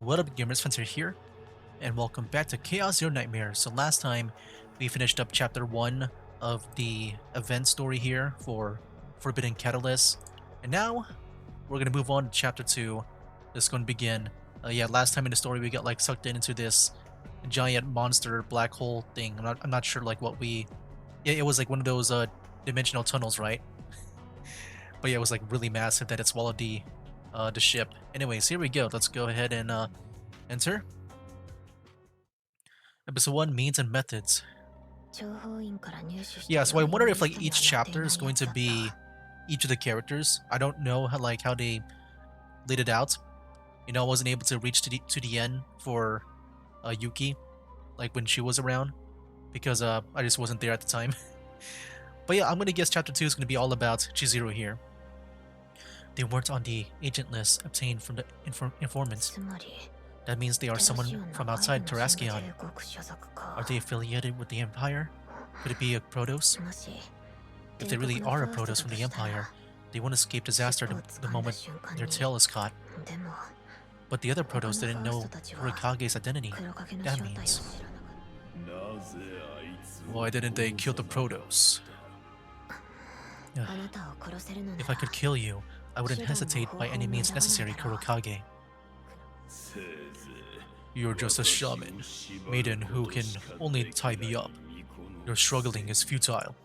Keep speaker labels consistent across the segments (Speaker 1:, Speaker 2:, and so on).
Speaker 1: What up, gamers? Spencer here, and welcome back to Chaos Your Nightmare. So last time, we finished up Chapter 1 of the event story here for Forbidden Catalyst, and now we're going to move on to Chapter 2. This is going to begin. Last time in the story, we got like sucked into this giant monster black hole thing. I'm not sure like what we... Yeah, it was like one of those dimensional tunnels, right? But yeah, it was like really massive that it swallowed the ship. Anyways, here we go. Let's go ahead and enter. Episode 1, Means and Methods. Yeah, so I wonder if like each chapter is going to be each of the characters. I don't know how they laid it out. You know, I wasn't able to reach to the end for Yuki, like when she was around, because I just wasn't there at the time. But yeah, I'm gonna guess chapter 2 is gonna be all about Chizuru here. They weren't on the agent list obtained from the informants. That means they are someone from outside Terraskion. Are they affiliated with the Empire? Could it be a Protoss? If they really are a Protoss from the Empire, they won't escape disaster the moment their tail is caught. But the other Protoss didn't know Kurikage's identity. That means... Why didn't they kill the Protoss? If I could kill you, I wouldn't hesitate by any means necessary, Kurokage. You're just a shaman, maiden who can only tie me up. Your struggling is futile.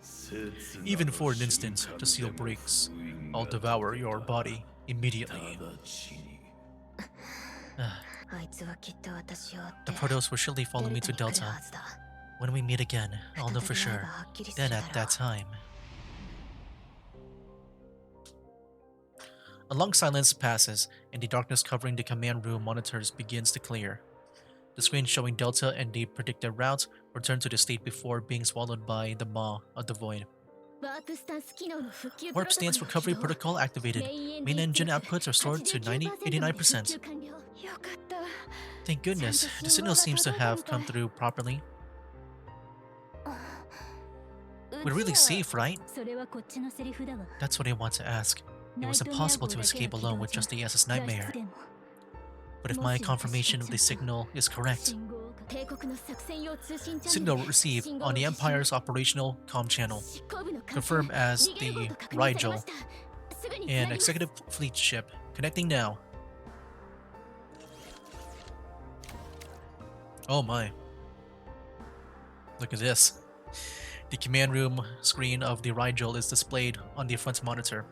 Speaker 1: Even for an instant, the seal breaks. I'll devour your body immediately. The Protoss will surely follow me to Delta. When we meet again, I'll know for sure. Then at that time... A long silence passes, and the darkness covering the command room monitors begins to clear. The screen showing Delta and the predicted route return to the state before being swallowed by the maw of the void. Warp stance recovery protocol activated. Main engine outputs restored to 89%. Thank goodness, the signal seems to have come through properly. We're really safe, right? That's what I want to ask. It was impossible to escape alone with just the SS Nightmare. But if my confirmation of the signal is correct... Signal received on the Empire's operational comm channel. Confirmed as the Rigel. An executive fleet ship. Connecting now. Oh my. Look at this. The command room screen of the Rigel is displayed on the front monitor.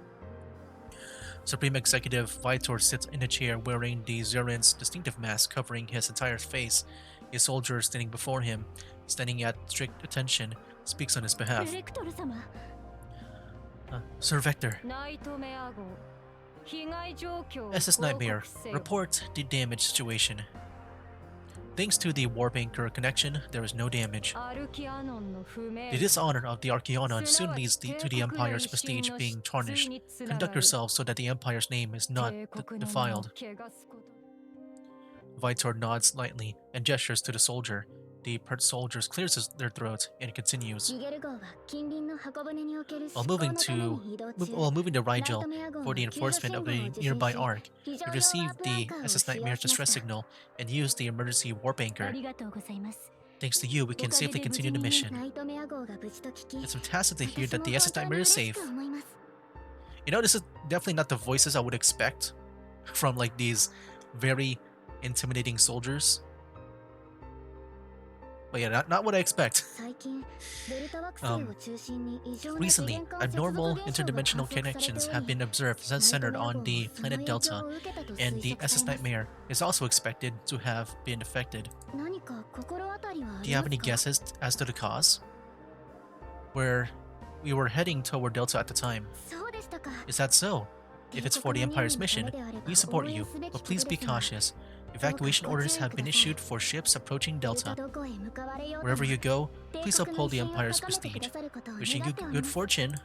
Speaker 1: Supreme Executive Vitor sits in a chair wearing the Zerrin's distinctive mask covering his entire face. A soldier standing before him, standing at strict attention, speaks on his behalf. Sir Vector. SS Nightmare, report the damage situation. Thanks to the warp anchor connection, there is no damage. The dishonor of the Archaeonon soon leads to the Empire's prestige being tarnished. Conduct yourself so that the Empire's name is not defiled. Vitor nods lightly and gestures to the soldier. The soldier clears their throats and continues. While moving to Rigel for the enforcement of the nearby Ark, you received the SS Nightmare's distress signal and used the emergency warp anchor. Thanks to you, we can safely continue the mission. It's fantastic to hear that the SS Nightmare is safe. You know, this is definitely not the voices I would expect from like these very intimidating soldiers. But yeah, not what I expect. Recently, abnormal interdimensional connections have been observed centered on the planet Delta, and the SS Nightmare is also expected to have been affected. Do you have any guesses as to the cause? We were heading toward Delta at the time. Is that so? If it's for the Empire's mission, we support you, but please be cautious. Evacuation orders have been issued for ships approaching Delta. Wherever you go, please uphold the Empire's prestige. Wishing you good fortune.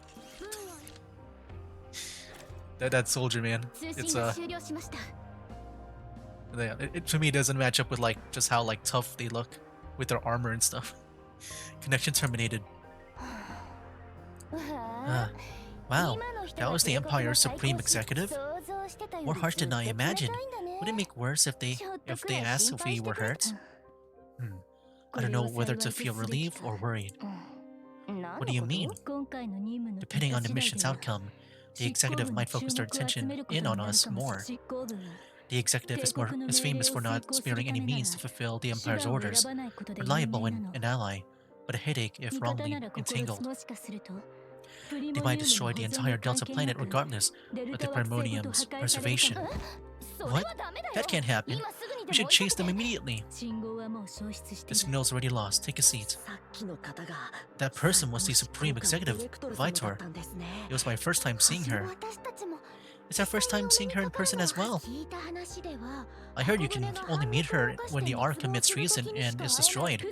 Speaker 1: that soldier, man. It's it to me doesn't match up with like just how like tough they look with their armor and stuff. Connection terminated. Wow, that was the Empire's Supreme Executive? More harsh than I imagined. Would it make worse if they asked if we were hurt? Hmm. I don't know whether to feel relieved or worried. What do you mean? Depending on the mission's outcome, the executive might focus their attention in on us more. The executive is famous for not sparing any means to fulfill the Empire's orders, reliable when an ally, but a headache if wrongly entangled. They might destroy the entire Delta planet regardless of the Primonium's preservation. What? That can't happen. We should chase them immediately. The signal's already lost. Take a seat. That person was the Supreme Executive, Vitor. It was my first time seeing her. It's our first time seeing her in person as well. I heard you can only meet her when the Ark commits treason and is destroyed.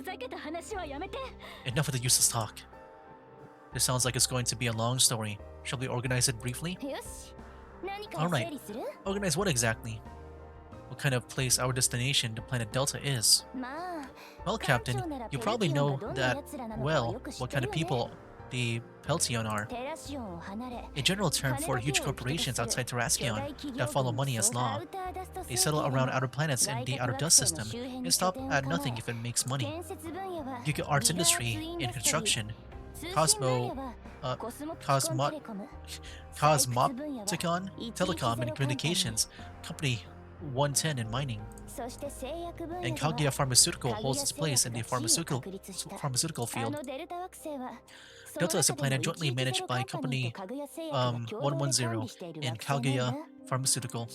Speaker 1: Enough of the useless talk. This sounds like it's going to be a long story. Shall we organize it briefly? Alright. Organize what exactly? What kind of place our destination, the planet Delta, is? Well, Captain, you probably know that, well, what kind of people the Peltion are. A general term for huge corporations outside Terrascion that follow money as law. They settle around outer planets and the outer dust system and stop at nothing if it makes money. You get arts industry in construction, Cosmopticon, telecom and communications, company 110 in mining. And Kaguya Pharmaceutical holds its place in the pharmaceutical field. Delta is a planet jointly managed by Company 110 and Kaguya Pharmaceutical.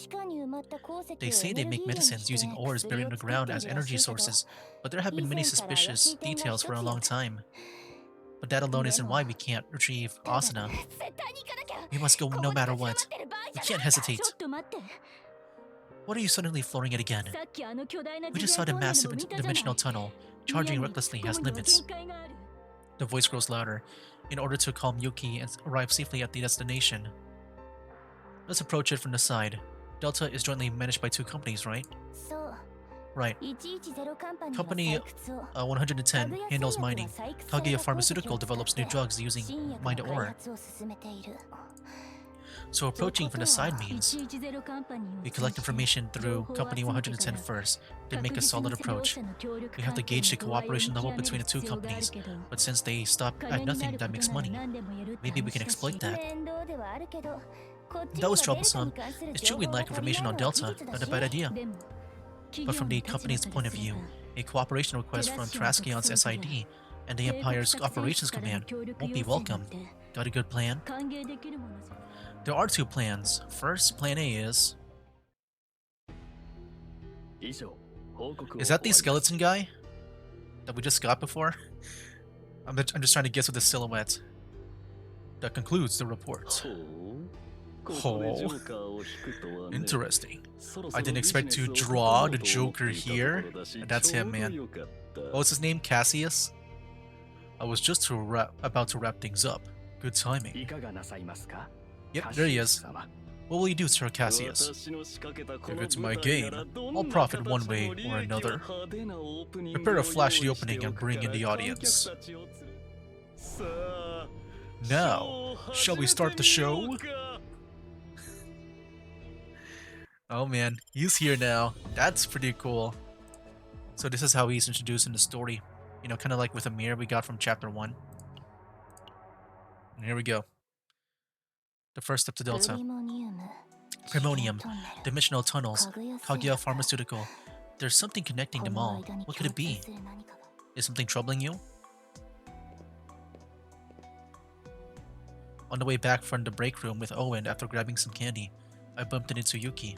Speaker 1: They say they make medicines using ores buried underground as energy sources, but there have been many suspicious details for a long time. But that alone isn't why we can't retrieve Asuna. We must go no matter what. We can't hesitate. What are you suddenly floating at again? We just saw the massive dimensional tunnel. Charging recklessly has limits. The voice grows louder, in order to calm Yuki and arrive safely at the destination. Let's approach it from the side. Delta is jointly managed by two companies, right? Right. Company 110 handles mining. Kaguya Pharmaceutical develops new drugs using mined ore. So approaching from the side means we collect information through Company 110 first, then make a solid approach. We have to gauge the cooperation level between the two companies, but since they stop at nothing that makes money, maybe we can exploit that. That was troublesome. It's true we'd like information on Delta, not a bad idea. But from the company's point of view, a cooperation request from Terrascion's SID and the Empire's Operations Command won't be welcome. Got a good plan? There are two plans. First, plan A is... Is that the skeleton guy that we just got before? I'm just trying to guess with the silhouette. That concludes the report. Oh, interesting. I didn't expect to draw the Joker here. And that's him, man. What's his name? Cassius? I was just about to wrap things up. Good timing. Yep, there he is. What will you do, Sir Cassius? If it's my game, I'll profit one way or another. Prepare to flash the opening and bring in the audience. Now, shall we start the show? Oh man, he's here now. That's pretty cool. So this is how he's introduced in the story. You know, kind of like with Amir we got from chapter 1. And here we go. The first step to Delta. Primonium, dimensional tunnels, Kaguya Pharmaceutical. There's something connecting them all. What could it be? Is something troubling you? On the way back from the break room with Owen after grabbing some candy, I bumped into Yuki.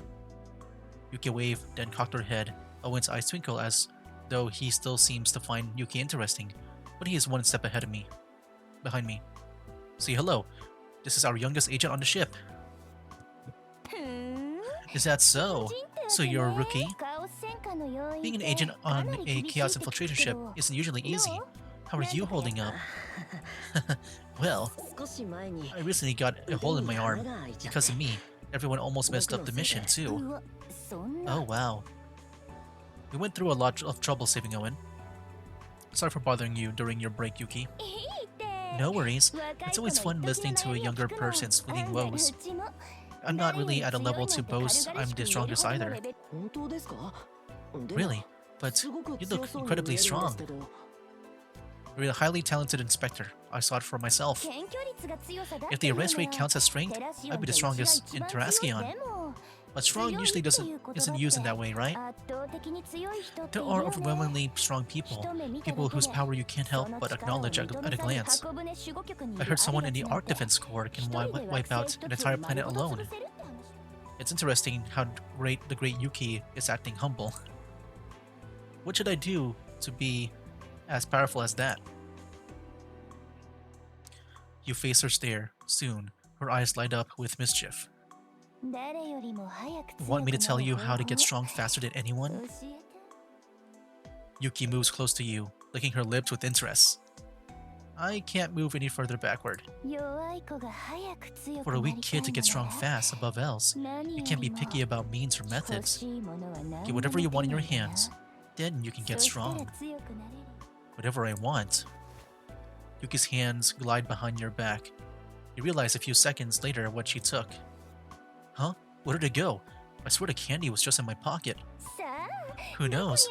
Speaker 1: Yuki waved, then cocked her head. Owen's eyes twinkle as though he still seems to find Yuki interesting, but he is one step behind me. Say hello. This is our youngest agent on the ship. Is that so? So you're a rookie? Being an agent on a Chaos infiltration ship isn't usually easy. How are you holding up? Well, I recently got a hole in my arm. Because of me, everyone almost messed up the mission too. Oh wow. We went through a lot of trouble saving Owen. Sorry for bothering you during your break, Yuki. No worries. It's always fun listening to a younger person's fleeting woes. I'm not really at a level to boast I'm the strongest either. Really? But you look incredibly strong. You're a highly talented inspector. I saw it for myself. If the arrest rate counts as strength, I'd be the strongest in Terraskion. But strong usually isn't used in that way, right? There are overwhelmingly strong people whose power you can't help but acknowledge at a glance. I heard someone in the Arc Defense Corps can wipe out an entire planet alone. It's interesting how the great Yuki is acting humble. What should I do to be as powerful as that? You face her stare. Soon, her eyes light up with mischief. Want me to tell you how to get strong faster than anyone? Yuki moves close to you, licking her lips with interest. I can't move any further backward. For a weak kid to get strong fast above else, you can't be picky about means or methods. Get whatever you want in your hands, then you can get strong. Whatever I want. Yuki's hands glide behind your back. You realize a few seconds later what she took. Huh? Where did it go? I swear the candy was just in my pocket. Who knows?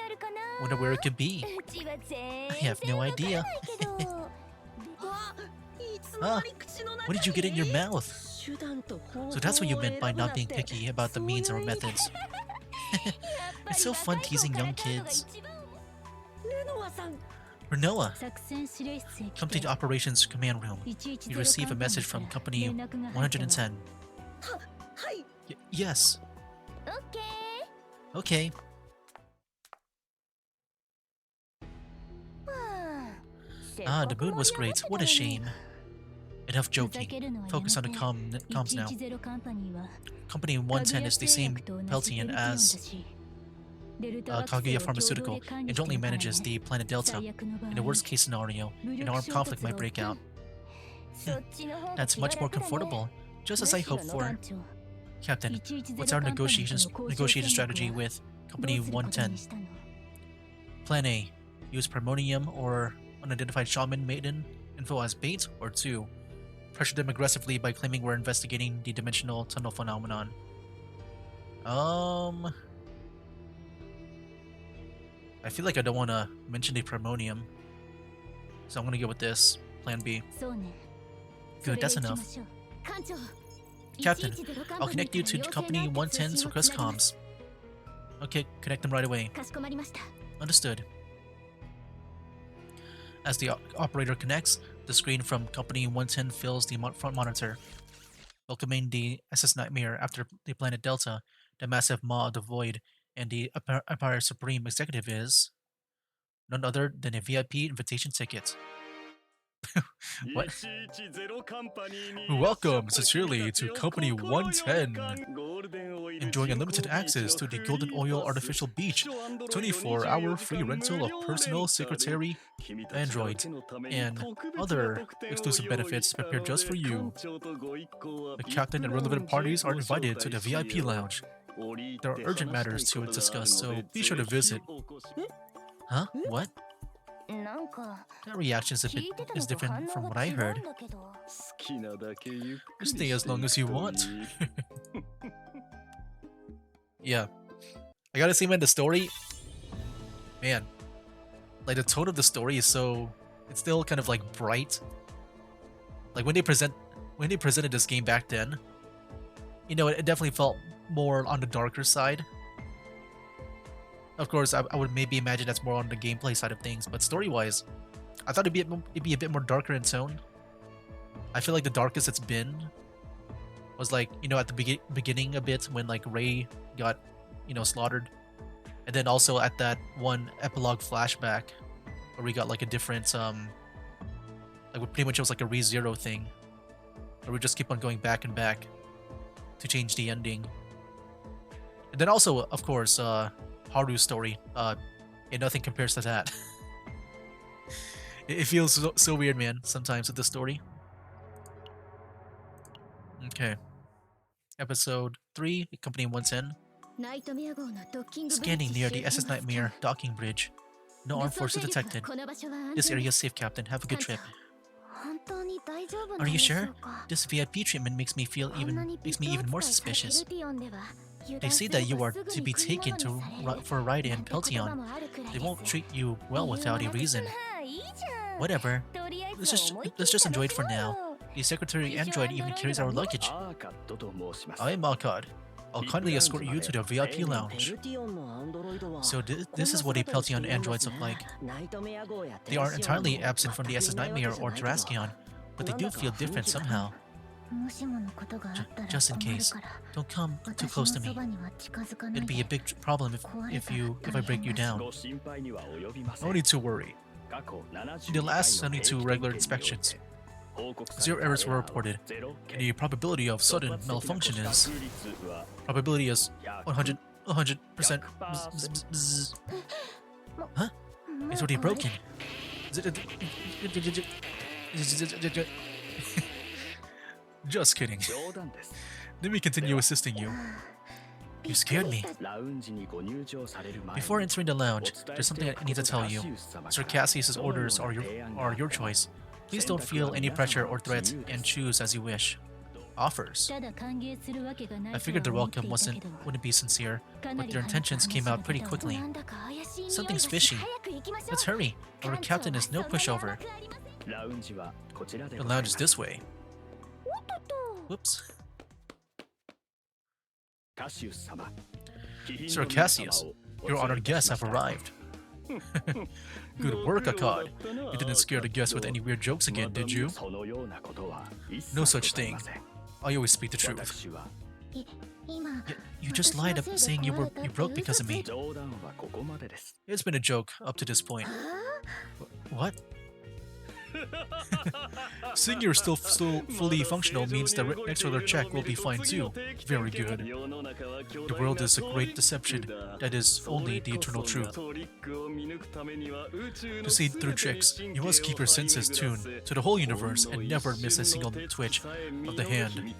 Speaker 1: Wonder where it could be. I have no idea. Ah, what did you get in your mouth? So that's what you meant by not being picky about the means or methods. It's so fun teasing young kids. Renoa, come to the Operations Command Room. You receive a message from Company 110. Yes. Okay. Ah, the mood was great. What a shame. Enough joking. Focus on the comms now. Company 110 is the same Peltian as Kaguya Pharmaceutical and jointly manages the planet Delta. In the worst case scenario, an armed conflict might break out. That's much more comfortable, just as I hoped for. Captain, what's our negotiation strategy with Company 110? Plan A, use Primonium or unidentified shaman maiden info as bait, or 2, pressure them aggressively by claiming we're investigating the dimensional tunnel phenomenon. I feel like I don't want to mention the Primonium, so I'm gonna go with this, Plan B. Good, that's enough. Captain, I'll connect you to Company 110's request comms. Okay, connect them right away. Understood. As the operator connects, the screen from Company 110 fills the front monitor. Welcoming the SS Nightmare after the planet Delta, the massive Maw of the Void, and the Empire Supreme Executive is none other than a VIP invitation ticket. What? Welcome sincerely to Company 110. Enjoying unlimited access to the Golden Oil Artificial Beach, 24-hour free rental of personal secretary, android, and other exclusive benefits prepared just for you. The captain and relevant parties are invited to the VIP lounge. There are urgent matters to discuss, so be sure to visit. Huh? What? That reaction is different from what I heard. Stay as long as you want. Yeah. I gotta say, man, the story... Man. Like, the tone of the story is so... It's still kind of, like, bright. Like, when they presented this game back then, you know, it definitely felt more on the darker side. Of course, I would maybe imagine that's more on the gameplay side of things, but story-wise, I thought it'd be a bit more darker in tone. I feel like the darkest it's been was like, you know, at the beginning a bit when like Ray got, you know, slaughtered, and then also at that one epilogue flashback where we got like a different like pretty much it was like a ReZero thing, where we just keep on going back and back to change the ending. And then also, of course, Haru's story, and nothing compares to that. It feels so weird, man, sometimes with the story. Okay. Episode 3, Company 110. Scanning near the SS Nightmare docking bridge. No armed forces detected. This area is safe, Captain. Have a good trip. Are you sure? This VIP treatment makes me even more suspicious. They say that you are to be taken for a ride in Peltion. They won't treat you well without a reason. Whatever. Let's just enjoy it for now. The secretary android even carries our luggage. I am Akkad. I'll kindly escort you to the VIP lounge. So this is what a Peltion androids look like. They aren't entirely absent from the SS Nightmare or Terraskion, but they do feel different somehow. Just in case, don't come too close to me. It'd be a big problem if I break you down. No need to worry. In the last 72 regular inspections, 0 errors were reported, and the probability of sudden malfunction is 100%. Huh? It's already broken. Just kidding. Let me continue assisting you. You scared me. Before entering the lounge, there's something I need to tell you. Sir Cassius' orders are your choice. Please don't feel any pressure or threats and choose as you wish. Offers. I figured the welcome wouldn't be sincere, but their intentions came out pretty quickly. Something's fishy. Let's hurry. Our captain is no pushover. The lounge is this way. Whoops. Sir Cassius, your honored guests have arrived. Good work, Akkad. You didn't scare the guests with any weird jokes again, did you? No such thing. I always speak the truth. You just lied up saying you broke because of me. It's been a joke up to this point. What? Seeing you're still fully functional means the next regular check will be fine too. Very good. The world is a great deception that is only the eternal truth. To see through tricks, you must keep your senses tuned to the whole universe and never miss a single twitch of the hand.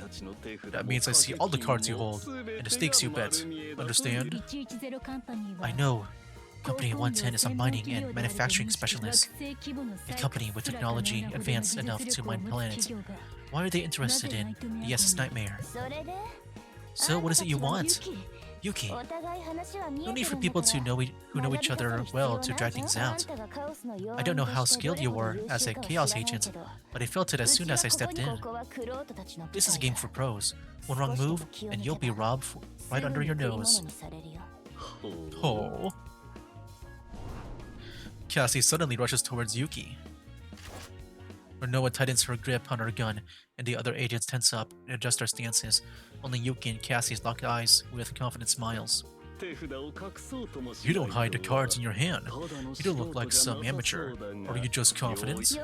Speaker 1: That means I see all the cards you hold and the stakes you bet. Understand? I know. Company 110 is a mining and manufacturing specialist, a company with technology advanced enough to mine planets. Why are they interested in the SS Nightmare? So what is it you want? Yuki. No need for people who know each other well to drag things out. I don't know how skilled you were as a Chaos agent, but I felt it as soon as I stepped in. This is a game for pros. One wrong move, and you'll be robbed right under your nose. Oh. Cassie suddenly rushes towards Yuki. Renoa tightens her grip on her gun, and the other agents tense up and adjust their stances. Only Yuki and Cassie lock eyes with confident smiles. You don't hide the cards in your hand. You don't look like some amateur. Are you just confident?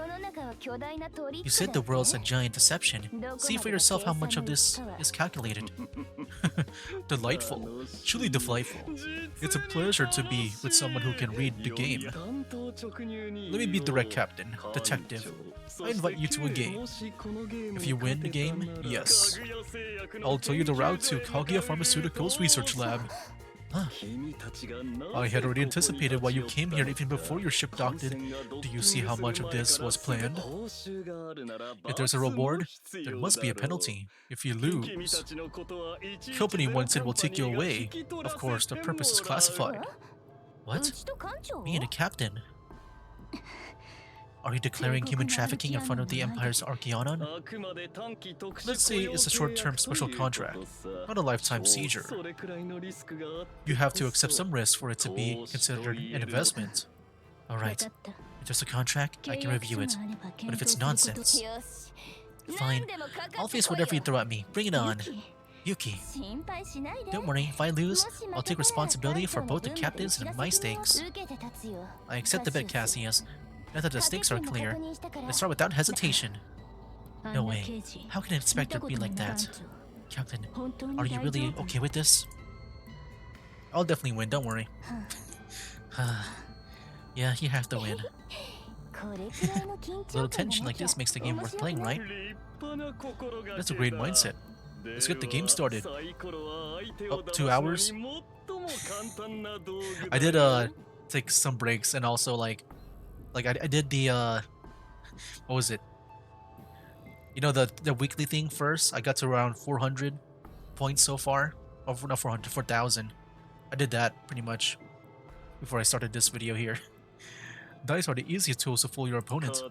Speaker 1: You said the world's a giant deception. See for yourself how much of this is calculated. Delightful. Truly delightful. It's a pleasure to be with someone who can read the game. Let me be direct, Captain. Detective. I invite you to a game. If you win the game, yes. I'll tell you the route to Kaguya Pharmaceuticals Research Lab. Huh. I had already anticipated why you came here even before your ship docked. Do you see how much of this was planned? If there's a reward, there must be a penalty. If you lose, Company 110 will take you away. Of course, the purpose is classified. What? Me and a captain? Are you declaring human trafficking in front of the Empire's Archaeonon? Let's say it's a short-term special contract, not a lifetime seizure. You have to accept some risk for it to be considered an investment. Alright, if there's a contract, I can review it, but if it's nonsense... Fine, I'll face whatever you throw at me. Bring it on. Yuki. Don't worry, if I lose, I'll take responsibility for both the captain's and my stakes. I accept the bet, Cassius. Now that the stakes are clear, let's start without hesitation. No way. How can an inspector be like that? Captain, are you really okay with this? I'll definitely win, don't worry. Yeah, you have to win. A little tension like this makes the game worth playing, right? That's a great mindset. Let's get the game started. Oh, 2 hours? I did take some breaks and also I did the what was it? You know, the weekly thing first, I got to around 400 points so far. Oh, not 400, 4,000. I did that pretty much before I started this video here. Dice are the easiest tools to fool your opponent.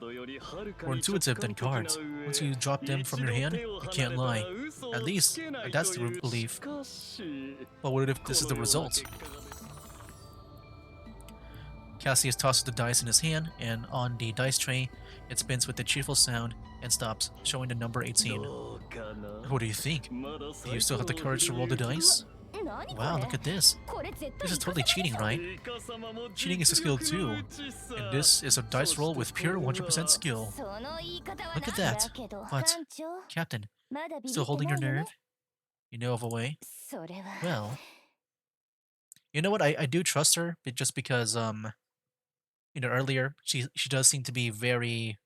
Speaker 1: More intuitive than cards. Once you drop them from your hand, you can't lie. At least, that's the belief. But what if this is the result? Cassius tosses the dice in his hand, and on the dice tray, it spins with a cheerful sound and stops, showing the number 18. What do you think? Do you still have the courage to roll the dice? Wow, look at this. This is totally cheating, right? Cheating is a skill too. And this is a dice roll with pure 100% skill. Look at that. But, Captain, still holding your nerve? You know of a way? Well, you know what? I do trust her, but just because, earlier, she does seem to be very,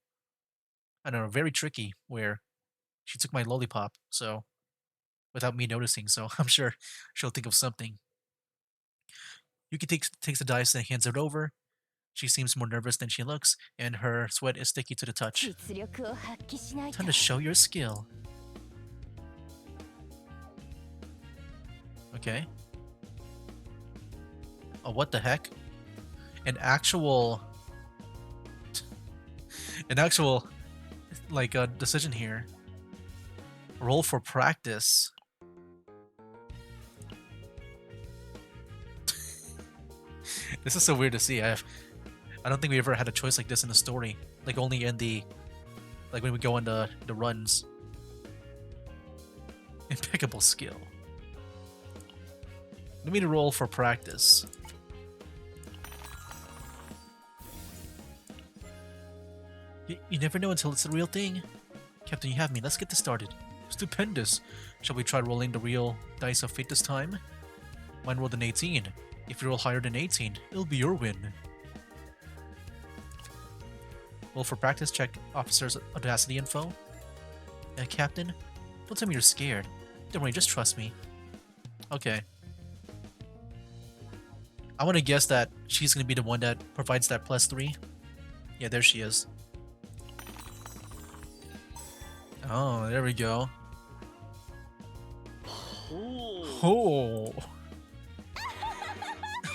Speaker 1: I don't know, very tricky, where she took my lollipop, so, without me noticing, so I'm sure she'll think of something. Yuki takes the dice and hands it over. She seems more nervous than she looks, and her sweat is sticky to the touch. Time to show your skill. Okay. Oh, what the heck? An actual, like, decision here. Roll for practice. This is so weird to see. I don't think we ever had a choice like this in the story. Like, only in the, like, when we go on the runs. Impeccable skill. Let me roll for practice. You never know until it's the real thing. Captain, you have me. Let's get this started. Stupendous. Shall we try rolling the real dice of fate this time? Mine rolled an 18. If you roll higher than 18, it'll be your win. Roll for practice, check officer's audacity info. Captain, don't tell me you're scared. Don't worry, just trust me. Okay. I want to guess that she's going to be the one that provides that +3. Yeah, there she is. Oh, there we go. Oh.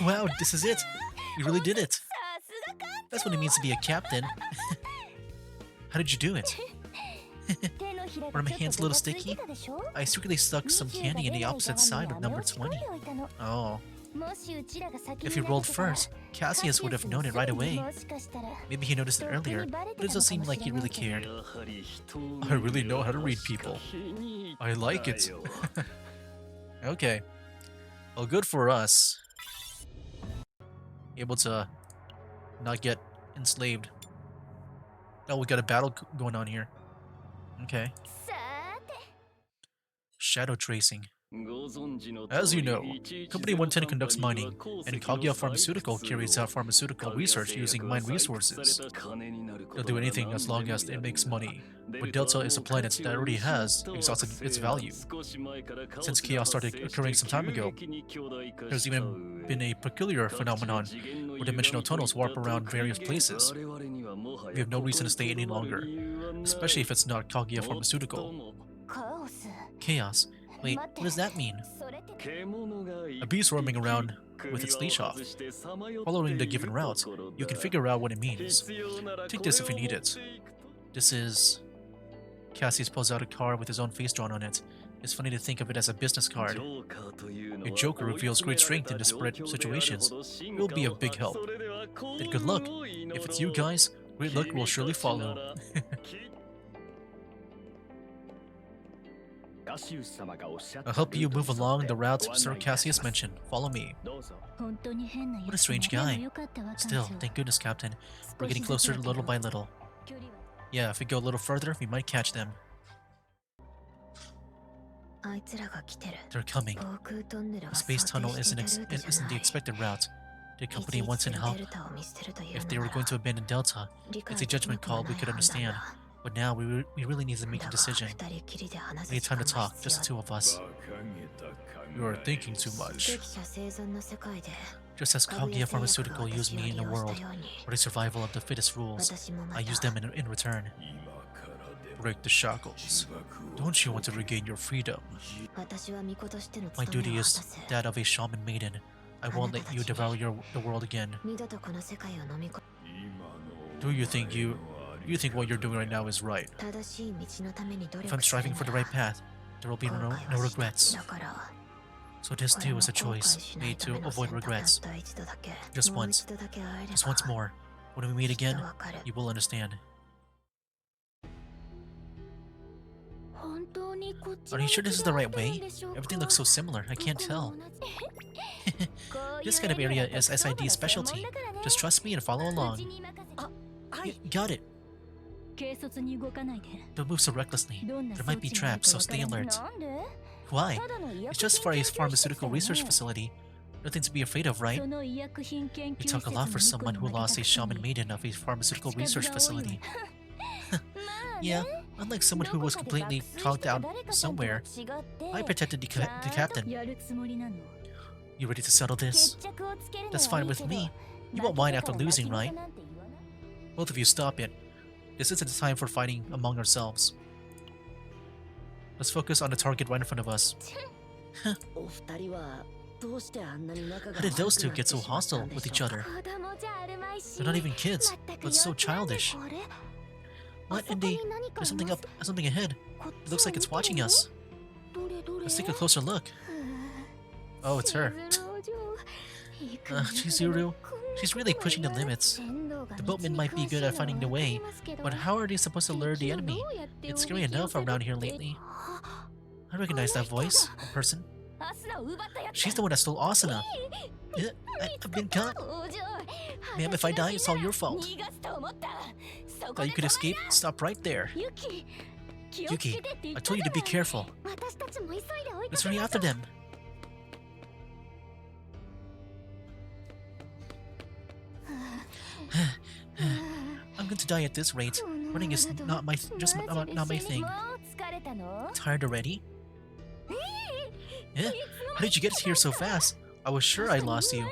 Speaker 1: Wow, this is it. You really did it. That's what it means to be a captain. How did you do it? Were my hands a little sticky? I secretly stuck some candy in the opposite side of number 20. Oh. If you rolled first, Cassius would have known it right away. Maybe he noticed it earlier, but it doesn't seem like he really cared. I really know how to read people. I like it. Okay. Well, good for us. Able to not get enslaved. Oh, we got a battle going on here. Okay. Shadow tracing. As you know, Company 110 conducts mining, and Kaguya Pharmaceutical carries out pharmaceutical research using mine resources. They'll do anything as long as it makes money, but Delta is a planet that already has exhausted its value. Since chaos started occurring some time ago, there's even been a peculiar phenomenon where dimensional tunnels warp around various places. We have no reason to stay any longer, especially if it's not Kaguya Pharmaceutical. Chaos? Wait, what does that mean? A beast roaming around with its leash off. Following the given route, you can figure out what it means. Take this if you need it. This is... Cassius pulls out a card with his own face drawn on it. It's funny to think of it as a business card. A joker reveals great strength in desperate situations. It will be a big help. Then good luck. If it's you guys, great luck will surely follow. I'll help you move along the route Sir Cassius mentioned. Follow me. What a strange guy. Still, thank goodness, Captain. We're getting closer little by little. Yeah, if we go a little further, we might catch them. They're coming. The space tunnel isn't the expected route. The company wants in help. If they were going to abandon Delta, it's a judgment call we could understand. But now we really need to make a decision. We need time to talk, just the two of us. You are thinking too much. Just as Kaguya Pharmaceutical used me in a world where the survival of the fittest rules, I use them in return. Break the shackles. Don't you want to regain your freedom? My duty is that of a shaman maiden. I won't let you devour the world again. Do you think what you're doing right now is right? If I'm striving for the right path, there will be no regrets. So this too is a choice made to avoid regrets. Just once more. When we meet again, you will understand. Are you sure this is the right way? Everything looks so similar, I can't tell. This kind of area is SID's specialty. Just trust me and follow along. Got it. Don't move so recklessly. There might be traps, so stay alert. Why? It's just for a pharmaceutical research facility. Nothing to be afraid of, right? You talk a lot for someone who lost a shaman maiden of a pharmaceutical research facility. Yeah, unlike someone who was completely conked out somewhere, I protected the captain. You ready to settle this? That's fine with me. You won't whine after losing, right? Both of you stop it. This isn't the time for fighting among ourselves. Let's focus on the target right in front of us. How did those two get so hostile with each other? They're not even kids, but so childish. What, Indy? There's something ahead. It looks like it's watching us. Let's take a closer look. Oh, it's her. Chizuru. She's really pushing the limits. The boatmen might be good at finding the way, but how are they supposed to lure the enemy? It's scary enough around here lately. I recognize that voice in person. She's the one that stole Asuna. I've been caught. Ma'am, if I die, it's all your fault. Thought you could escape? Stop right there. Yuki, I told you to be careful. Let's hurry after them. I'm going to die at this rate. Running is not my thing. Tired already? How did you get here so fast? I was sure I lost you.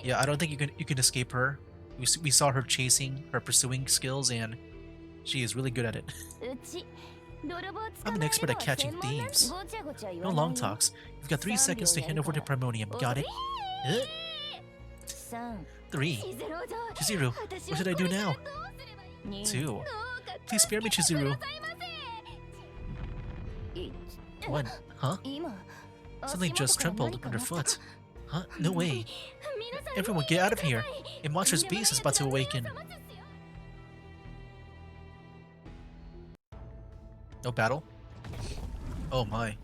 Speaker 1: Yeah, I don't think you can escape her. We saw her pursuing skills, and she is really good at it. I'm an expert at catching thieves. No long talks. You've got 3 seconds to hand over the Primonium. Got it? 3. Chizuru, what should I do now? 2. Please spare me, Chizuru. 1. Huh? Something just trembled underfoot. Huh? No way. Everyone get out of here. A monstrous beast is about to awaken. No battle? Oh my.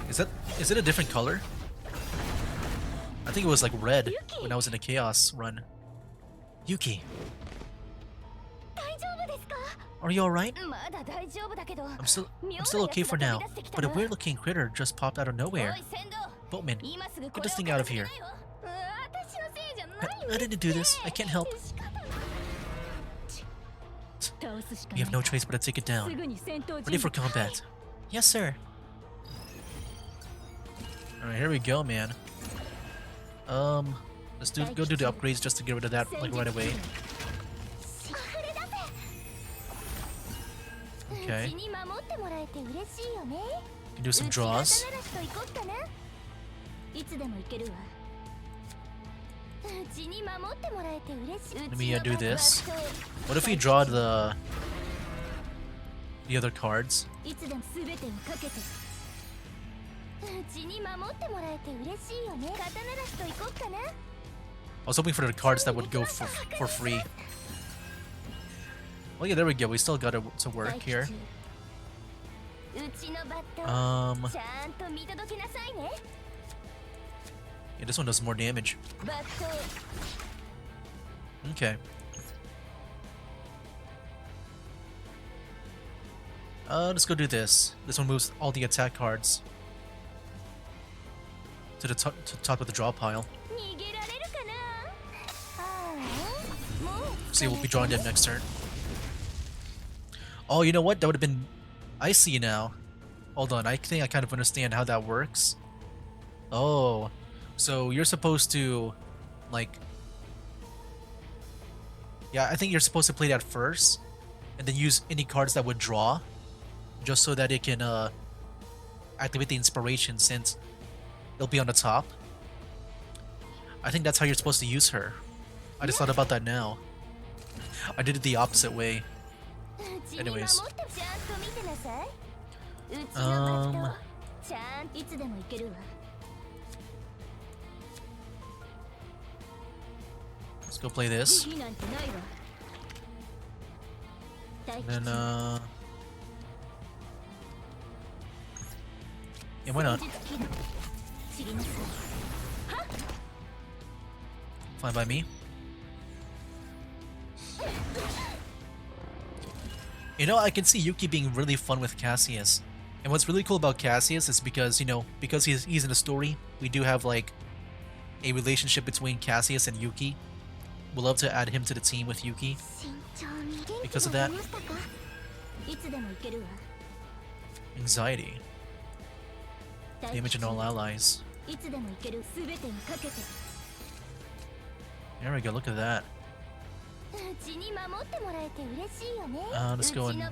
Speaker 1: Is it a different color? I think it was like red when I was in a chaos run. Yuki. Are you alright? I'm still okay for now, but a weird looking critter just popped out of nowhere. Boatman, get this thing out of here. I didn't do this, I can't help. We have no choice but to take it down. Ready for combat. Yes, sir. Alright, here we go, man. Let's go do the upgrades just to get rid of that like right away. Okay. Can do some draws. Let me do this. What if we draw the other cards? I was hoping for the cards that would go for free. Oh yeah, there we go. We still got it to work here. Yeah, this one does more damage. Okay. Let's go do this. This one moves all the attack cards to the top of the draw pile. See, we'll be drawing them next turn. Oh, you know what? That would have been... I see now. Hold on, I think I kind of understand how that works. Oh, so you're supposed to, like... Yeah, I think you're supposed to play that first, and then use any cards that would draw, just so that it can activate the inspiration since it'll be on the top. I think that's how you're supposed to use her. I just thought about that now. I did it the opposite way. Anyways. Let's go play this. And then, yeah, why not? Fine by me. You know, I can see Yuki being really fun with Cassius. And what's really cool about Cassius is because, you know, because he's in a story, we do have, like, a relationship between Cassius and Yuki. We'll love to add him to the team with Yuki. Because of that. Anxiety. Damage on all allies. There we go, look at that. Let's go and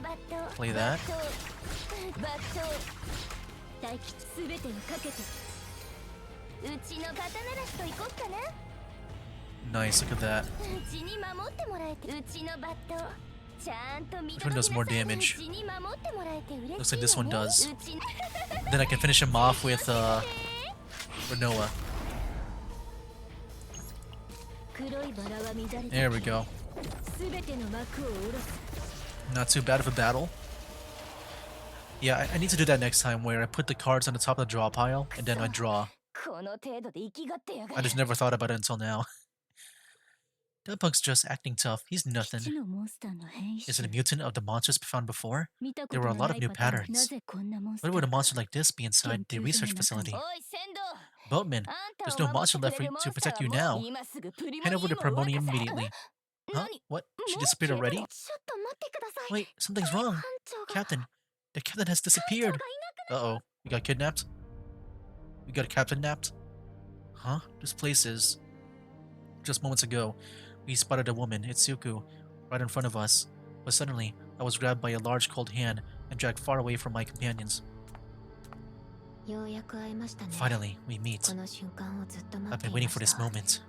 Speaker 1: play that. Nice, look at that. Which one does more damage? Looks like this one does. Then I can finish him off with Renoa. There we go. Not too bad of a battle. Yeah, I need to do that next time where I put the cards on the top of the draw pile and then I draw. I just never thought about it until now. That bug's just acting tough. He's nothing. Is it a mutant of the monsters found before? There were a lot of new patterns. Why would a monster like this be inside the research facility? Boatman, there's no monster left to protect you now. Hand over the Primonium immediately. Huh? What? She disappeared already? Wait, something's wrong. Captain, the captain has disappeared. Uh-oh, we got kidnapped? We got a captain napped? Huh? This place is... Just moments ago, we spotted a woman, Itsuku, right in front of us. But suddenly, I was grabbed by a large cold hand and dragged far away from my companions. Finally, we meet. I've been waiting for this moment.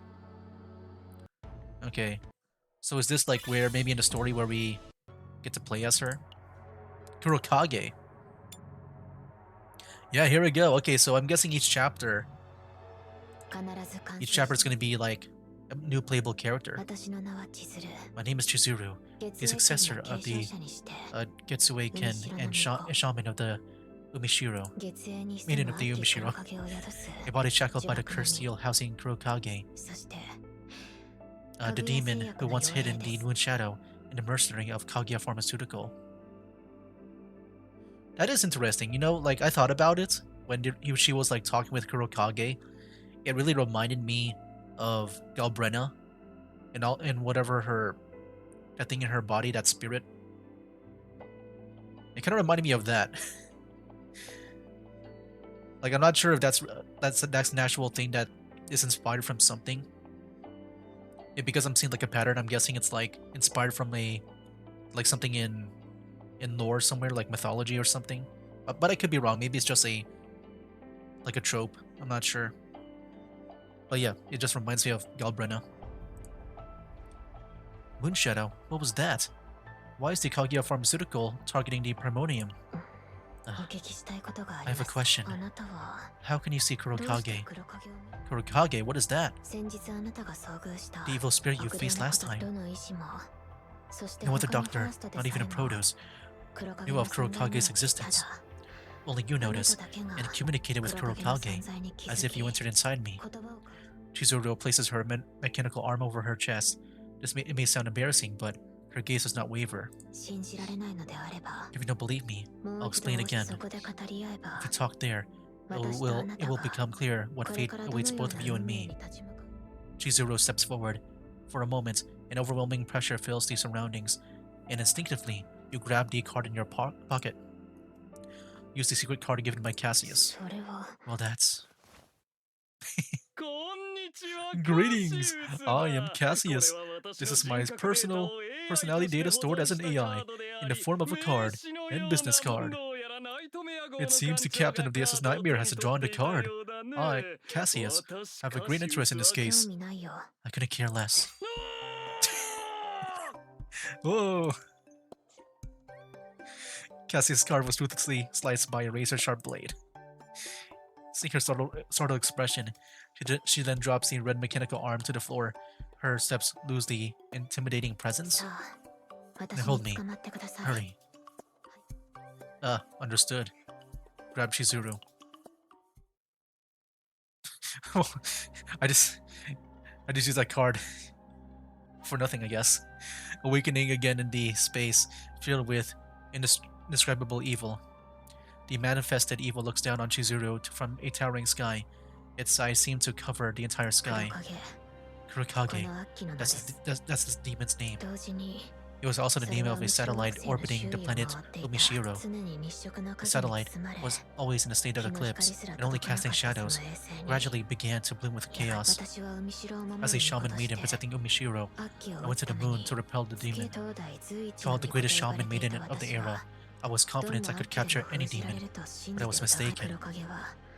Speaker 1: Okay. So is this like where, maybe in the story where we get to play as her? Kurokage. Yeah, here we go. Okay, so I'm guessing each chapter is going to be like a new playable character. My name is Chizuru, the successor of the Getsue Ken and shaman of the Umeshiro, maiden of the Umeshiro, a body shackled by the cursed seal housing Kurokage, the demon who once hid in the Moon Shadow, and the mercenary of Kaguya Pharmaceutical. That is interesting. You know, like, I thought about it when she was, like, talking with Kurokage. It really reminded me of Galbrenna and whatever that thing in her body, that spirit. It kind of reminded me of that. Like, I'm not sure if that's an actual thing that is inspired from something. Because I'm seeing like a pattern, I'm guessing it's like inspired from like something in lore somewhere, like mythology or something. But I could be wrong. Maybe it's just like a trope. I'm not sure. But yeah, it just reminds me of Galbrenna. Moonshadow, what was that? Why is the Kaguya Pharmaceutical targeting the Primonium? I have a question. How can you see Kurokage? Kurokage, what is that? The evil spirit you faced last time. No other doctor, not even a Protos, knew of Kurokage's existence. Only you noticed, and communicated with Kurokage, as if you entered inside me. Chizuru places her mechanical arm over her chest. It may sound embarrassing, but her gaze does not waver. If you don't believe me, I'll explain again. If we talk there, it will become clear what fate awaits both of you and me. Chizuru steps forward. For a moment, an overwhelming pressure fills the surroundings, and instinctively, you grab the card in your pocket. Use the secret card given by Cassius. Well, that's... Greetings! I am Cassius. This is my personality data stored as an AI in the form of a card and business card. It seems the captain of the SS Nightmare has drawn the card. I, Cassius, have a great interest in this case. I couldn't care less. Whoa! Cassius' card was ruthlessly sliced by a razor-sharp blade. Seeing her startled expression, she then drops the red mechanical arm to the floor. Her steps lose the intimidating presence. Now hold me. Hurry. Understood. Grab Chizuru. I just used that card for nothing, I guess. Awakening again in the space filled with indescribable evil. The manifested evil looks down on Chizuru from a towering sky. Its eyes seem to cover the entire sky. Kurokage. That's the demon's name. It was also the name of a satellite orbiting the planet Umishiro. The satellite was always in a state of eclipse and only casting shadows, gradually began to bloom with chaos. As a shaman maiden protecting Umishiro, I went to the moon to repel the demon. Called the greatest shaman maiden of the era, I was confident I could capture any demon, but I was mistaken.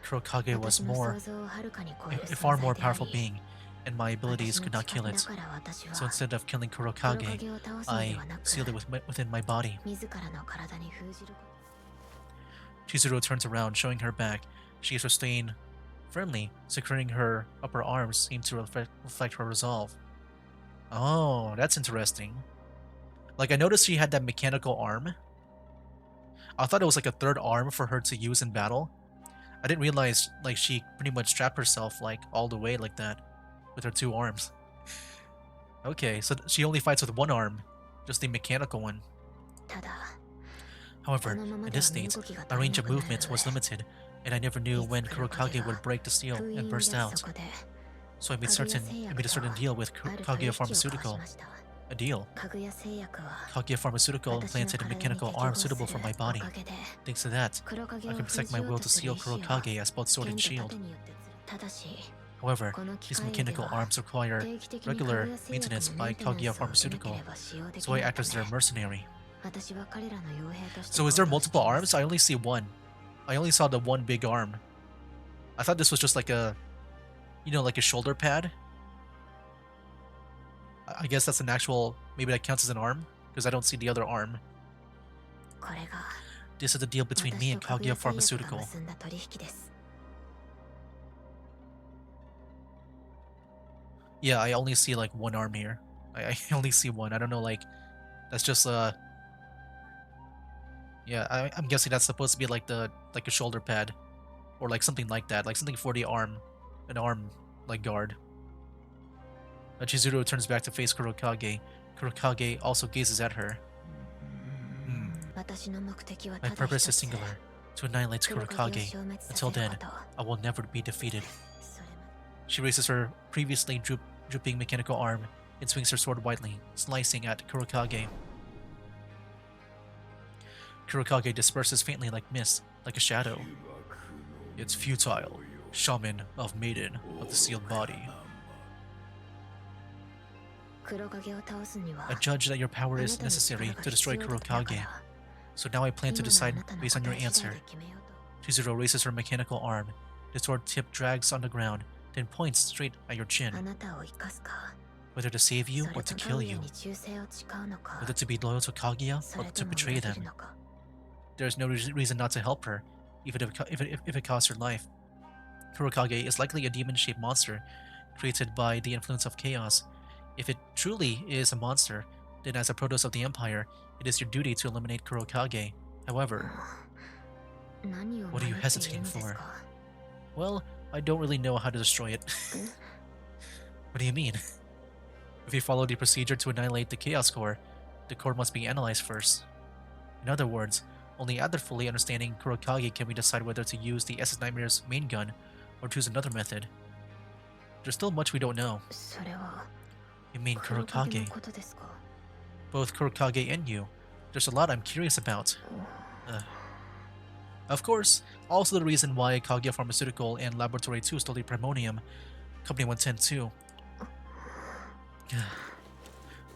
Speaker 1: Kurokage was a far more powerful being, and my abilities could not kill it. So instead of killing Kurokage, I sealed it within my body. Chizuru turns around, showing her back. She is restrained firmly, securing her upper arms seemed to reflect her resolve. Oh, that's interesting. Like, I noticed she had that mechanical arm. I thought it was like a third arm for her to use in battle. I didn't realize like she pretty much strapped herself like all the way like that with her two arms. Okay, so she only fights with one arm, just the mechanical one. However, in this state, my range of movement was limited, and I never knew when Kurokage would break the seal and burst out. So I made a certain deal with Kaguya Pharmaceutical. A deal. Kaguya Pharmaceutical implanted a mechanical arm suitable for my body. Thanks to that, I can protect my will to seal Kurokage as both sword and shield. However, these mechanical arms require regular maintenance by Kaguya Pharmaceutical, so I act as their mercenary. So is there multiple arms? I only see one. I only saw the one big arm. I thought this was just like a, like a shoulder pad. I guess that's an actual, maybe that counts as an arm, because I don't see the other arm. This is the deal between me and Kaguya Pharmaceutical. Yeah, I only see like one arm here. I only see one. I don't know, like, that's just yeah, I'm guessing that's supposed to be like a shoulder pad, or like something like that, like something for the arm, an arm like guard. Chizuru turns back to face Kurokage. Kurokage also gazes at her. My purpose is singular, to annihilate Kurokage. Until then, I will never be defeated. She raises her previously drooping mechanical arm and swings her sword widely, slicing at Kurokage. Kurokage disperses faintly like mist, like a shadow. It's futile, shaman of maiden of the sealed body. I judge that your power is necessary to destroy Kurokage, so now I plan to decide based on your answer. Chizuru raises her mechanical arm. The sword tip drags on the ground, then points straight at your chin. Whether to save you or to kill you. Whether to be loyal to Kaguya or to betray them. There is no reason not to help her, even if it costs her life. Kurokage is likely a demon-shaped monster, created by the influence of chaos. If it truly is a monster, then as a Protoss of the Empire, it is your duty to eliminate Kurokage. However, what are you hesitating for? Well, I don't really know how to destroy it. What do you mean? If you follow the procedure to annihilate the Chaos Core, the core must be analyzed first. In other words, only after fully understanding Kurokage can we decide whether to use the SS Nightmare's main gun or choose another method. There's still much we don't know. You mean Kurokage? Both Kurokage and you. There's a lot I'm curious about. Of course, also the reason why Kaguya Pharmaceutical and Laboratory 2 stole the Primonium, Company 110 too.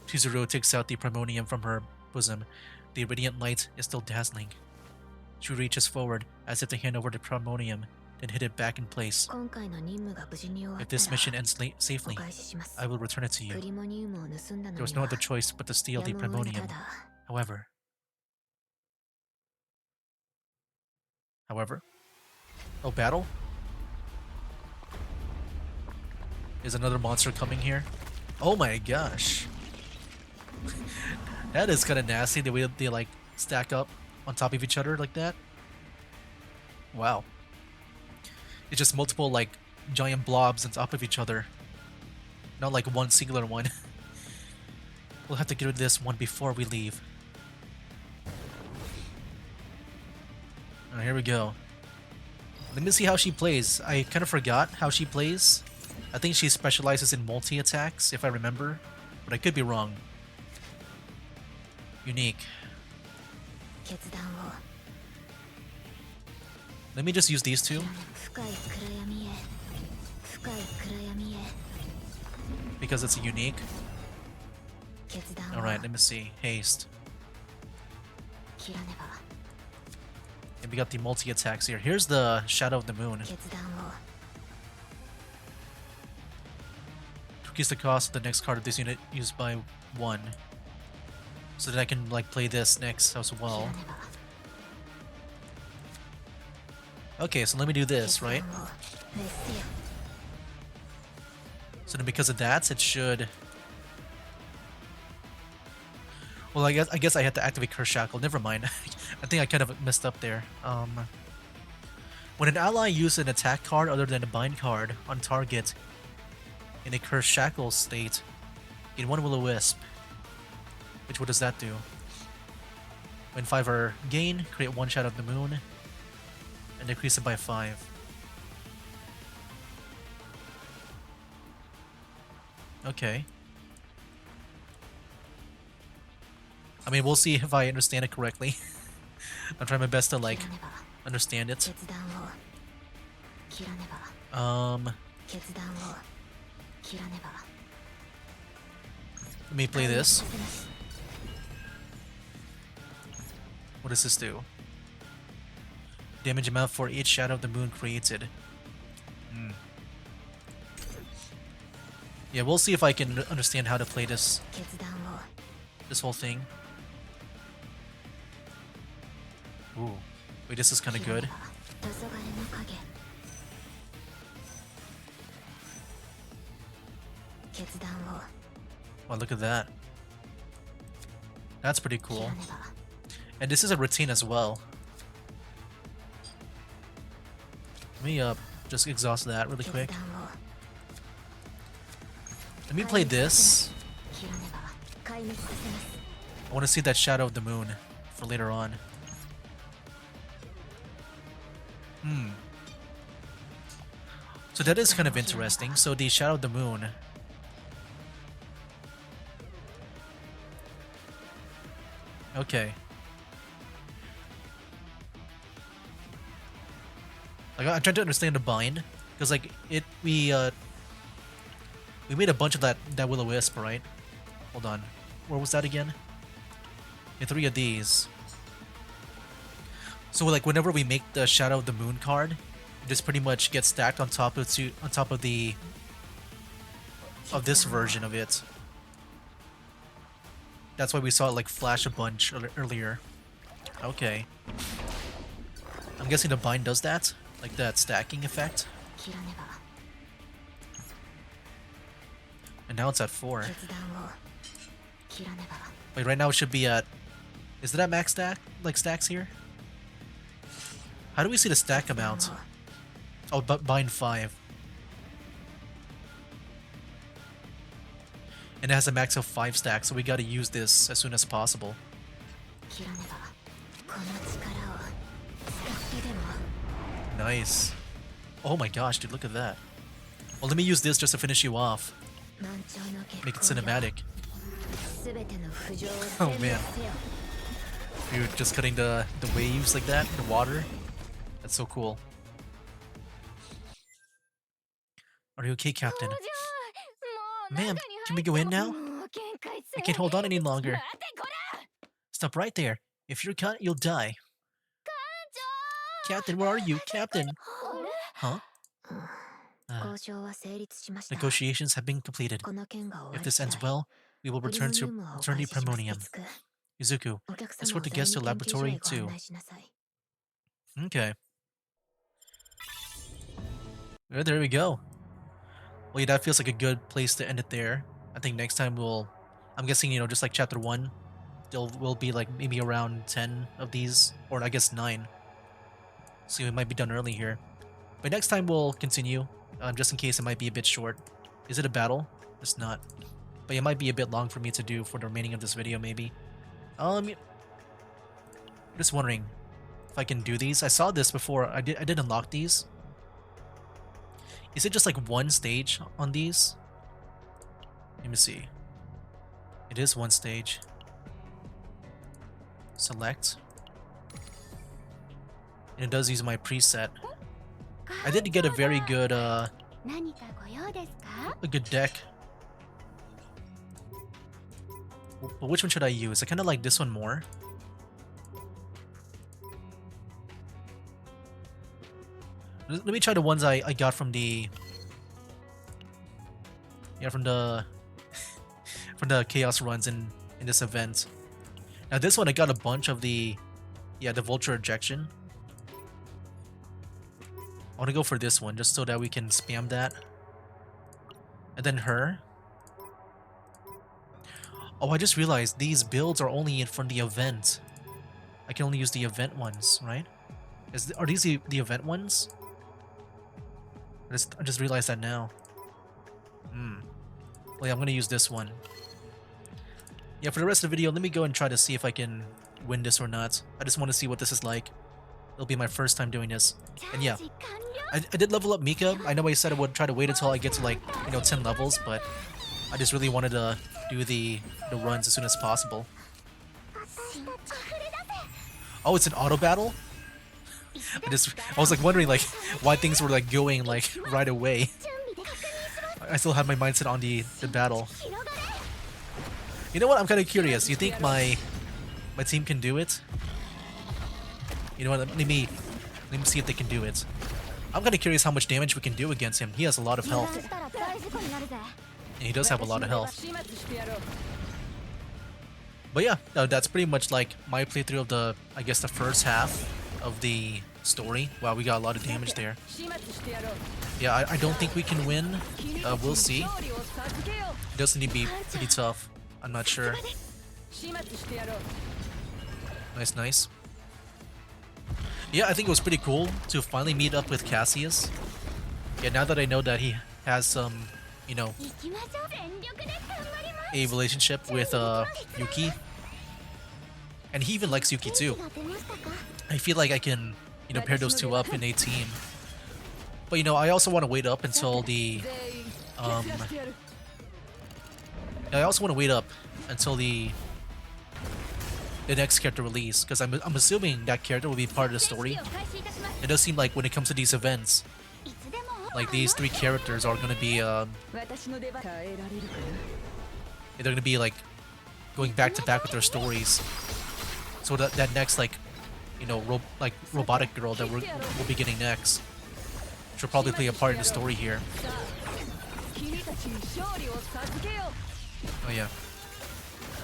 Speaker 1: Chizuru takes out the primonium from her bosom. The radiant light is still dazzling. She reaches forward as if to hand over the primonium, then hit it back in place. If this mission ends safely, I will return it to you. There was no other choice but to steal the primonium. However... Oh, battle? Is another monster coming here? Oh my gosh. That is kind of nasty, the way they like stack up on top of each other like that. Wow. It's just multiple like giant blobs on top of each other. Not like one singular one. We'll have to get rid of this one before we leave. Alright, here we go. Let me see how she plays. I kind of forgot how she plays. I think she specializes in multi-attacks, if I remember. But I could be wrong. Unique. Let me just use these two. Because it's a unique. Alright, let me see. Haste. And we got the multi-attacks here. Here's the Shadow of the Moon. Increase the cost of the next card of this unit used by 1. So that I can like play this next as well. Okay, so let me do this, right? So then because of that, it should... Well, I guess I had to activate Curse Shackle. Never mind. I think I kind of messed up there. When an ally uses an attack card other than a bind card on target in a Curse Shackle state, gain 1 Will-O-Wisp. Which, what does that do? When 5 are gained, create 1 Shadow of the Moon and decrease it by 5. Okay. I mean, we'll see if I understand it correctly. I'm trying my best to, like, understand it. Let me play this. What does this do? Damage amount for each Shadow of the Moon created. Yeah, we'll see if I can understand how to play this whole thing. Ooh. Wait, this is kind of good. Wow, look at that. That's pretty cool. And this is a routine as well. Let me just exhaust that really quick. Let me play this. I want to see that Shadow of the Moon for later on. So that is kind of interesting. So the Shadow of the Moon. Okay. Like, I'm trying to understand the bind, because like we made a bunch of that Will-O-Wisp, right? Hold on, where was that again? Yeah, 3 of these. So like whenever we make the Shadow of the Moon card, it just pretty much gets stacked on top of this version of it. That's why we saw it like flash a bunch earlier. Okay. I'm guessing the bind does that? Like that stacking effect? And now it's at 4. Wait, right now it should be at... Is it at max stack? Like stacks here? How do we see the stack amount? Oh, but bind 5. And it has a max of 5 stacks, so we gotta use this as soon as possible. Nice. Oh my gosh, dude, look at that. Well, let me use this just to finish you off. Make it cinematic. Oh man. You're just cutting the waves like that, the water. That's so cool. Are you okay, Captain? Ma'am, can we go in now? I can't hold on any longer. Stop right there. If you're caught, you'll die. Captain, where are you? Captain! Huh? Uh, Negotiations have been completed. If this ends well, we will return to Eternity Primonium. Izuku, escort the guest to Laboratory 2. Okay. Well, there we go. Well, yeah, that feels like a good place to end it there. I think next time I'm guessing, just like Chapter 1, there will be like maybe around 10 of these, or I guess 9. So it might be done early here. But next time we'll continue, just in case it might be a bit short. Is it a battle? It's not. But it might be a bit long for me to do for the remaining of this video, maybe. Just wondering if I can do these. I saw this before. I did unlock these. Is it just like one stage on these? Let me see. It is one stage. Select. And it does use my preset. I did get a very good a good deck. But which one should I use? I kind of like this one more. Let me try the ones I got from the from the chaos runs in this event. Now this one I got a bunch of the vulture ejection. I want to go for this one just so that we can spam that. And then her. Oh, I just realized these builds are only from the event. I can only use the event ones, right? Are these the event ones? I just realized that now. Well, yeah, I'm gonna use this one. Yeah, for the rest of the video, let me go and try to see if I can win this or not. I just want to see what this is like. It'll be my first time doing this. And yeah, I did level up Mika. I know I said I would try to wait until I get to like, 10 levels, but I just really wanted to do the runs as soon as possible. Oh, it's an auto battle? I was like wondering like why things were like going like right away. I still had my mindset on the battle. You know what? I'm kind of curious. You think my team can do it? You know what? Let me see if they can do it. I'm kind of curious how much damage we can do against him. He has a lot of health. And he does have a lot of health. But yeah, that's pretty much like my playthrough of the first half of the story. Wow, we got a lot of damage there. Yeah, I don't think we can win. We'll see. It does need to be pretty tough. I'm not sure. Nice, nice. Yeah, I think it was pretty cool to finally meet up with Cassius. Yeah, now that I know that he has some, a relationship with Yuki. And he even likes Yuki too. I feel like I can, pair those two up in a team. But I also want to wait up until the next character release, because I'm assuming that character will be part of the story. It does seem like when it comes to these events, like these 3 characters are gonna be they're gonna be like going back to back with their stories. So that next like robotic girl that we'll be getting next should probably play a part in the story here. Oh yeah.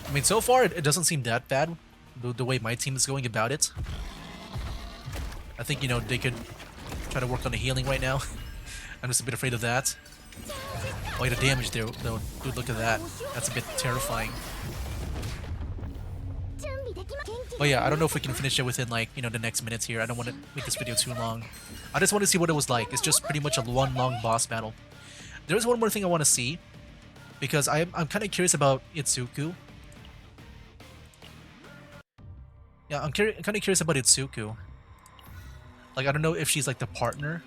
Speaker 1: I mean, so far it doesn't seem that bad, the way my team is going about it. I think, they could try to work on the healing right now. I'm just a bit afraid of that. Oh, yeah, the damage there, though. Dude, look at that. That's a bit terrifying. Oh yeah, I don't know if we can finish it within, like, the next minutes here. I don't want to make this video too long. I just want to see what it was like. It's just pretty much a one long boss battle. There is one more thing I want to see, because I'm kind of curious about Itsuku. Yeah, I'm kind of curious about Itsuku. Like, I don't know if she's like the partner,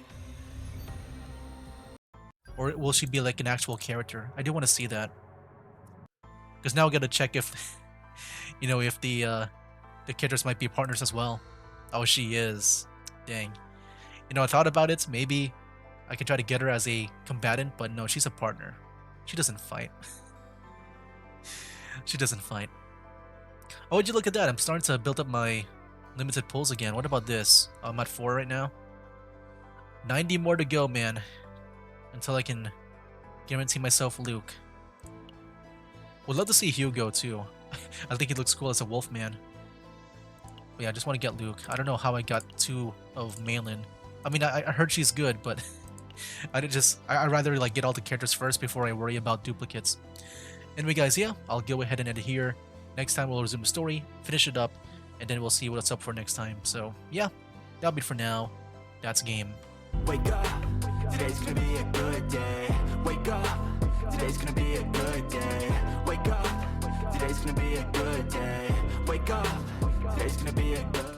Speaker 1: or will she be like an actual character? I do want to see that, because now I gotta check if, if the characters might be partners as well. Oh, she is. Dang. I thought about it. Maybe I could try to get her as a combatant, but no, she's a partner. She doesn't fight. She doesn't fight. Oh, would you look at that? I'm starting to build up my limited pulls again. What about this? I'm at 4 right now. 90 more to go, man. Until I can guarantee myself Luke. Would love to see Hugo too. I think he looks cool as a wolf man. But yeah, I just want to get Luke. I don't know how I got 2 of Malin. I mean, I heard she's good, but I'd rather like get all the characters first before I worry about duplicates. Anyway, guys, yeah, I'll go ahead and end it here. Next time we'll resume the story, finish it up, and then we'll see what's up for next time. So yeah, that'll be it for now. That's game.
Speaker 2: Wake up, today's gonna be a good day. Wake up, today's gonna be a good day. Wake up, today's gonna be a good day. Wake up, today's gonna be a good